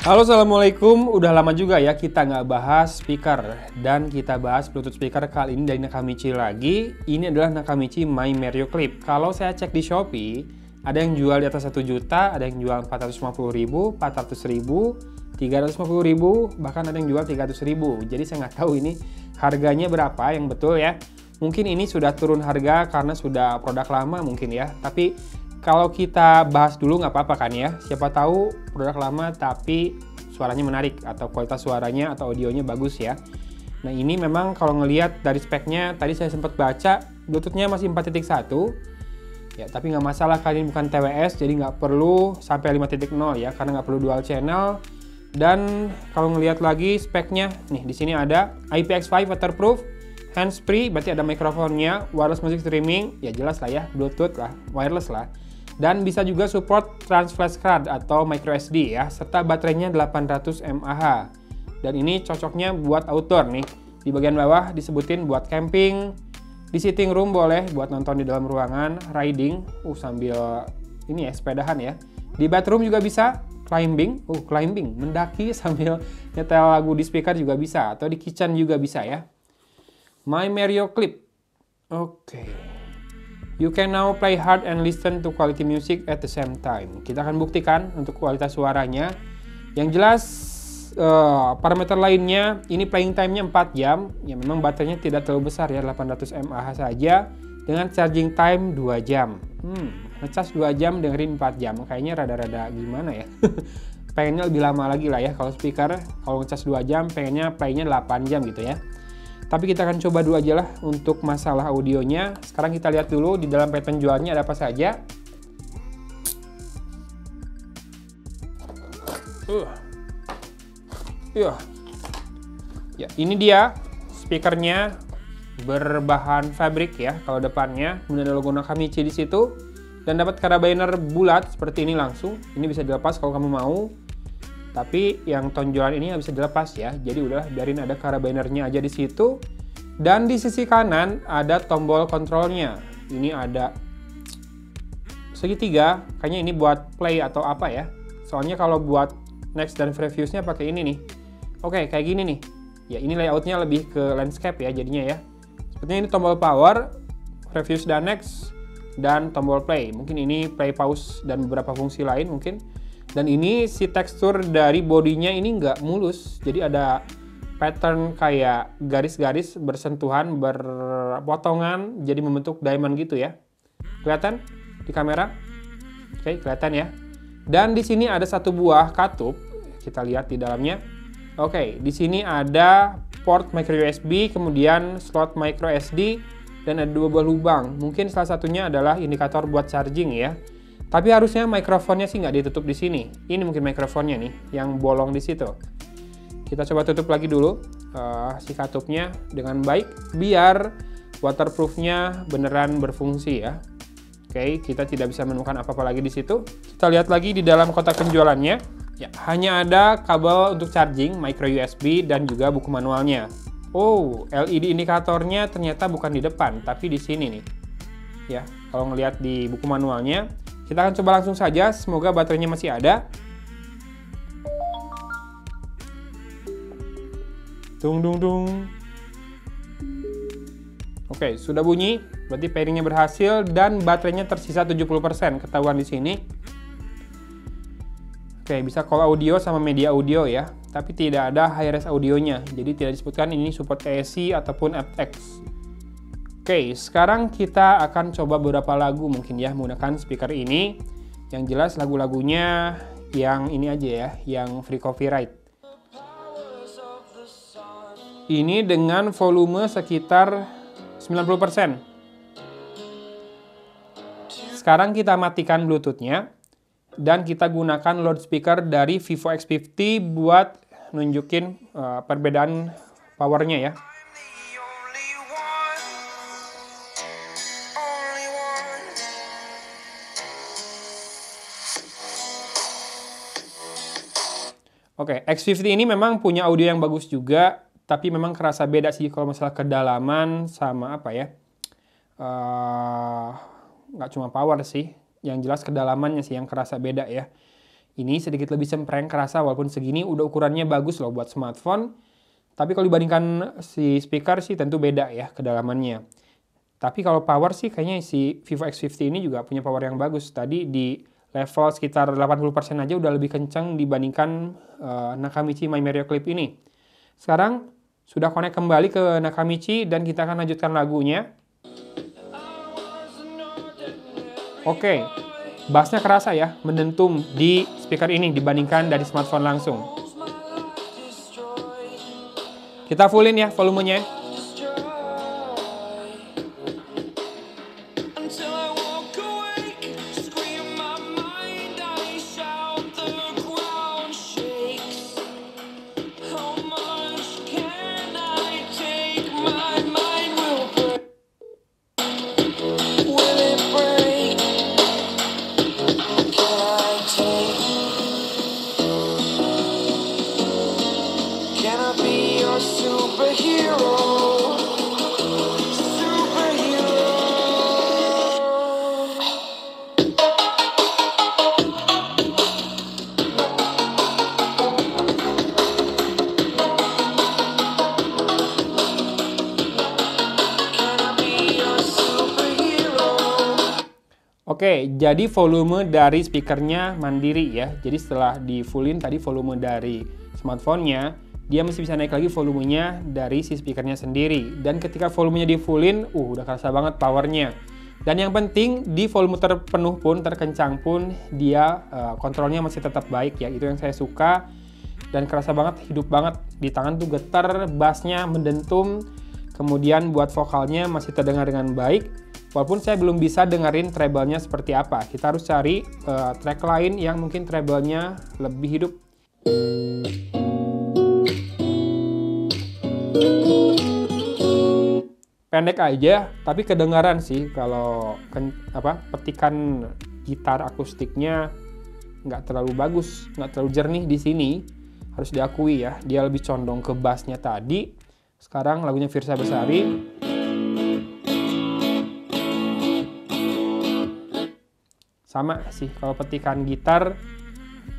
Halo, assalamualaikum. Udah lama juga ya kita nggak bahas speaker, dan kita bahas Bluetooth speaker kali ini dari Nakamichi lagi. Ini adalah Nakamichi My Mario Clip. Kalau saya cek di Shopee, ada yang jual di atas 1 juta, ada yang jual 450.000, 400.000, 350.000, bahkan ada yang jual 300.000. Jadi saya nggak tahu ini harganya berapa yang betul ya. Mungkin ini sudah turun harga karena sudah produk lama mungkin ya. Tapi kalau kita bahas dulu nggak apa-apa kan ya. Siapa tahu produk lama tapi suaranya menarik atau kualitas suaranya atau audionya bagus ya. Nah ini memang kalau ngelihat dari speknya, tadi saya sempat baca Bluetooth-nya masih 4.1 ya, tapi nggak masalah, kalian bukan TWS jadi nggak perlu sampai 5.0 ya, karena nggak perlu dual channel. Dan kalau ngelihat lagi speknya nih, di sini ada IPX5 waterproof, hands free, berarti ada mikrofonnya, wireless music streaming, ya jelas lah ya, Bluetooth lah, wireless lah. Dan bisa juga support trans flash card atau micro SD ya, serta baterainya 800 mAh. Dan ini cocoknya buat outdoor nih. Di bagian bawah disebutin buat camping, di sitting room boleh buat nonton di dalam ruangan, riding, sambil ini ya, sepedahan ya. Di bathroom juga bisa, climbing, mendaki sambil nyetel lagu di speaker juga bisa, atau di kitchen juga bisa ya. My Mario Clip. Oke. You can now play hard and listen to quality music at the same time. Kita akan buktikan untuk kualitas suaranya. Yang jelas parameter lainnya, ini playing time-nya 4 jam. Ya memang baterainya tidak terlalu besar ya, 800 mAh saja. Dengan charging time 2 jam. Ngecas 2 jam, dengerin 4 jam. Kayaknya rada-rada gimana ya. Pengennya lebih lama lagi lah ya kalau speaker. Kalau ngecas 2 jam, pengennya playnya 8 jam gitu ya. Tapi kita akan coba dulu aja lah untuk masalah audionya. Sekarang kita lihat dulu di dalam pattern jualnya ada apa saja. Ya, ini dia speakernya, berbahan fabric ya kalau depannya. Kemudian ada logo Nakamichi di situ dan dapat carabiner bulat seperti ini langsung. Ini bisa dilepas kalau kamu mau. Tapi yang tonjolan ini nggak bisa dilepas ya, jadi udah biarin ada carabinernya aja di situ. Dan di sisi kanan ada tombol kontrolnya. Ini ada segitiga, kayaknya ini buat play atau apa ya. Soalnya kalau buat next dan previews-nya pakai ini nih. Oke, kayak gini nih. Ya ini layoutnya lebih ke landscape ya jadinya ya. Sepertinya ini tombol power, previews dan next, dan tombol play. Mungkin ini play, pause, dan beberapa fungsi lain mungkin. Dan ini si tekstur dari bodinya ini nggak mulus, jadi ada pattern kayak garis-garis bersentuhan, berpotongan, jadi membentuk diamond gitu ya. Kelihatan di kamera? Oke, kelihatan ya. Dan di sini ada satu buah katup, kita lihat di dalamnya. Oke, di sini ada port micro USB, kemudian slot micro SD, dan ada 2 buah lubang. Mungkin salah satunya adalah indikator buat charging ya. Tapi harusnya mikrofonnya sih nggak ditutup di sini. Ini mungkin mikrofonnya nih, yang bolong di situ. Kita coba tutup lagi dulu si katupnya dengan baik, biar waterproofnya beneran berfungsi ya. Oke, kita tidak bisa menemukan apa-apa lagi di situ. Kita lihat lagi di dalam kotak penjualannya. Ya, hanya ada kabel untuk charging, micro USB, dan juga buku manualnya. Oh, LED indikatornya ternyata bukan di depan, tapi di sini nih. Ya, kalau ngelihat di buku manualnya. Kita akan coba langsung saja, semoga baterainya masih ada. Dung dung dung. Oke, sudah bunyi, berarti pairingnya berhasil dan baterainya tersisa 70%, ketahuan di sini. Oke, bisa call audio sama media audio ya, tapi tidak ada high-res audionya, jadi tidak disebutkan ini support AAC ataupun aptX. Oke, sekarang kita akan coba beberapa lagu mungkin ya menggunakan speaker ini. Yang jelas lagu-lagunya yang ini aja ya, yang free copyright. Ini dengan volume sekitar 90%. Sekarang kita matikan Bluetooth-nya dan kita gunakan loudspeaker dari Vivo X50 buat nunjukin perbedaan powernya ya. Oke, X50 ini memang punya audio yang bagus juga, tapi memang kerasa beda sih kalau masalah kedalaman sama apa ya. Nggak cuma power sih, yang jelas kedalamannya sih yang kerasa beda ya. Ini sedikit lebih cempreng kerasa, walaupun segini udah ukurannya bagus loh buat smartphone. Tapi kalau dibandingkan si speaker sih tentu beda ya kedalamannya. Tapi kalau power sih kayaknya si Vivo X50 ini juga punya power yang bagus. Tadi di level sekitar 80% aja udah lebih kencang dibandingkan Nakamichi My Mario Clip ini. Sekarang sudah connect kembali ke Nakamichi dan kita akan lanjutkan lagunya. Oke, bassnya kerasa ya, mendentum di speaker ini dibandingkan dari smartphone langsung. Kita fullin ya volumenya. Oke, jadi volume dari speakernya mandiri ya. Jadi setelah di fullin tadi volume dari smartphone-nya, dia masih bisa naik lagi volumenya dari si speakernya sendiri. Dan ketika volumenya di fullin, udah kerasa banget powernya. Dan yang penting di volume terpenuh pun, terkencang pun, dia kontrolnya masih tetap baik ya. Itu yang saya suka. Dan kerasa banget, hidup banget. Di tangan tuh getar, bassnya mendentum. Kemudian buat vokalnya masih terdengar dengan baik. Walaupun saya belum bisa dengerin treble-nya seperti apa. Kita harus cari track lain yang mungkin treble-nya lebih hidup. Pendek aja, tapi kedengaran sih kalau petikan gitar akustiknya nggak terlalu bagus, nggak terlalu jernih di sini. Harus diakui ya, dia lebih condong ke bassnya tadi. Sekarang lagunya Firsa Besari. Sama sih, kalau petikan gitar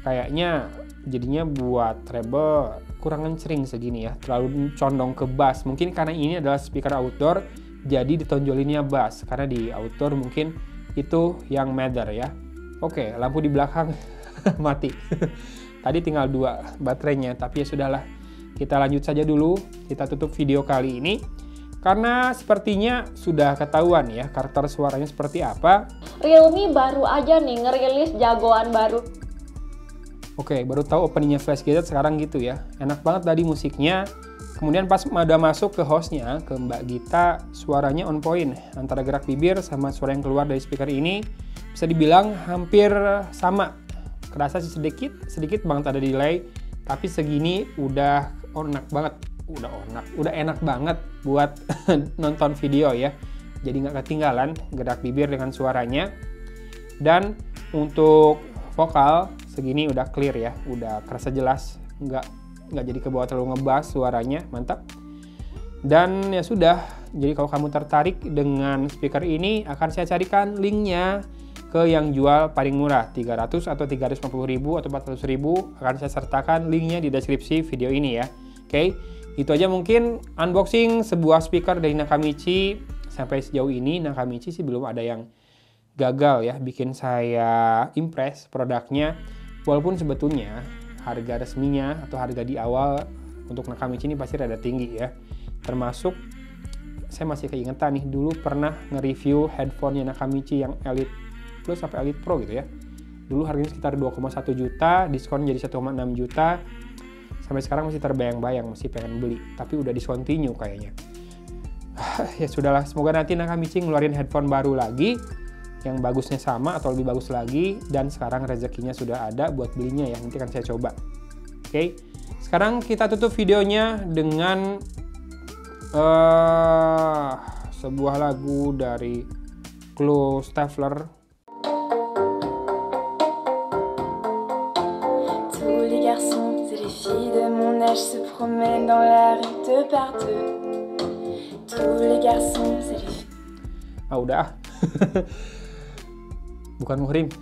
kayaknya jadinya buat treble kurang ngecering segini ya, terlalu condong ke bass. Mungkin karena ini adalah speaker outdoor, jadi ditonjolinnya bass. Karena di outdoor mungkin itu yang matter ya. Oke, lampu di belakang mati. Tadi tinggal 2 baterainya, tapi ya sudahlah. Kita lanjut saja dulu, kita tutup video kali ini. Karena sepertinya sudah ketahuan ya karakter suaranya seperti apa. Realme baru aja nih ngerilis jagoan baru. Oke, baru tahu openingnya Flash Gadget sekarang gitu ya. Enak banget tadi musiknya. Kemudian pas udah masuk ke hostnya, ke Mbak Gita, suaranya on point. Antara gerak bibir sama suara yang keluar dari speaker ini bisa dibilang hampir sama. Kerasa sih sedikit banget ada delay. Tapi segini udah enak banget. Udah enak banget buat nonton video ya. Jadi nggak ketinggalan gerak bibir dengan suaranya. Dan untuk vokal segini udah clear ya, udah kerasa jelas, nggak jadi ke bawah terlalu ngebass suaranya, mantap. Dan ya sudah, jadi kalau kamu tertarik dengan speaker ini, akan saya carikan linknya ke yang jual paling murah, 300 atau 350.000 atau 400.000, akan saya sertakan linknya di deskripsi video ini ya. Oke. Itu aja mungkin unboxing sebuah speaker dari Nakamichi. Sampai sejauh ini Nakamichi sih belum ada yang gagal ya bikin saya impress produknya. Walaupun sebetulnya harga resminya atau harga di awal untuk Nakamichi ini pasti rada tinggi ya. Termasuk saya masih keingetan nih, dulu pernah nge-review headphone-nya Nakamichi yang Elite Plus sampai Elite Pro gitu ya. Dulu harganya sekitar 2,1 juta, diskon jadi 1,6 juta. Sampai sekarang masih terbayang-bayang, masih pengen beli. Tapi udah discontinue kayaknya. Ya sudahlah, semoga nanti Nakamichi ngeluarin headphone baru lagi. Yang bagusnya sama atau lebih bagus lagi. Dan sekarang rezekinya sudah ada buat belinya ya. Nanti akan saya coba. Oke. Sekarang kita tutup videonya dengan sebuah lagu dari Chloe Stafler. Se promènent dans la rue de partout. Tous les garçons, c'est les filles. Udah. Bukan muhrim.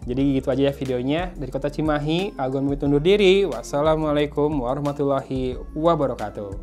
Jadi gitu aja ya videonya. Dari kota Cimahi, Agun pamit undur diri. Wassalamualaikum warahmatullahi wabarakatuh.